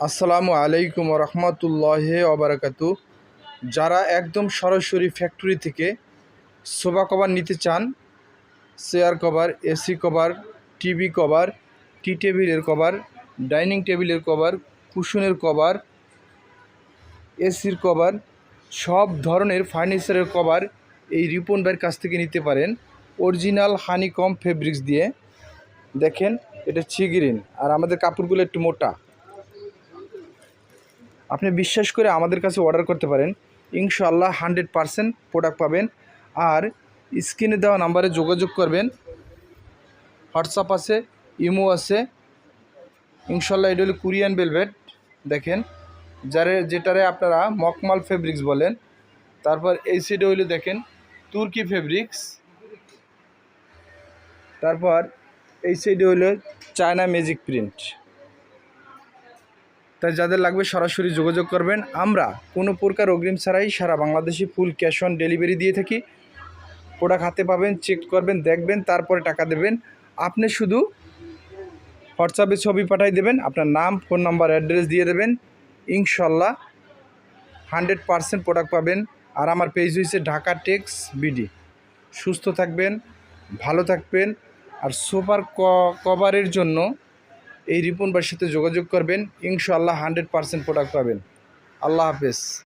আসসালামু আলাইকুম রহমতুল্লাহ ওবরাকাতু। যারা একদম সরাসরি ফ্যাক্টরি থেকে সোফা কভার নিতে চান, chair cover, AC cover, TV cover, tea টেবিলের কভার, ডাইনিং টেবিলের কভার, কুশনের কভার, এসির কভার, সব ধরনের ফার্নিচারের কভার এই রিপন ভাইয়ের কাছ থেকে নিতে পারেন অরিজিনাল হানিকম ফেব্রিক্স দিয়ে। দেখেন, এটা চিগ্রিন আর আমাদের কাপড়গুলো একটু মোটা। আপনি বিশ্বাস করে আমাদের কাছে অর্ডার করতে পারেন, ইনশাআল্লাহ 100% প্রোডাক্ট পাবেন। আর স্ক্রিনে দেওয়া নাম্বারে যোগাযোগ করবেন। হোয়াটসঅ্যাপ আছে, ইমো আছে। ইনশাআল্লাহ এটা হলো কোরিয়ান ভেলভেট। দেখেন, যেটারে আপনারা মকমাল ফেব্রিক্স বলেন। তারপর এই সাইডে হইলে দেখেন তুর্কি ফেব্রিক্স। তারপর এই সাইডে হইলো চায়না ম্যাজিক প্রিন্ট। তাই যাদের লাগবে সরাসরি যোগাযোগ করবেন। আমরা কোনো প্রকার অগ্রিম ছাড়াই সারা বাংলাদেশে ফুল ক্যাশ অন ডেলিভারি দিয়ে থাকি। প্রোডাক্ট হাতে পাবেন, চেক করবেন, দেখবেন, তারপরে টাকা দেবেন। আপনি শুধু হোয়াটসঅ্যাপে ছবি পাঠিয়ে দেবেন, আপনার নাম, ফোন নাম্বার, অ্যাড্রেস দিয়ে দেবেন। ইনশাল্লাহ 100% প্রোডাক্ট পাবেন। আর আমার পেজ হয়েছে ঢাকা টেক্স বিডি। সুস্থ থাকবেন, ভালো থাকবেন। আর সোফার কভারের জন্য এই রিপন ভাইয়ের সাথে যোগাযোগ করবেন। ইনশাআল্লাহ 100% প্রোডাক্ট পাবেন। আল্লাহ হাফেজ।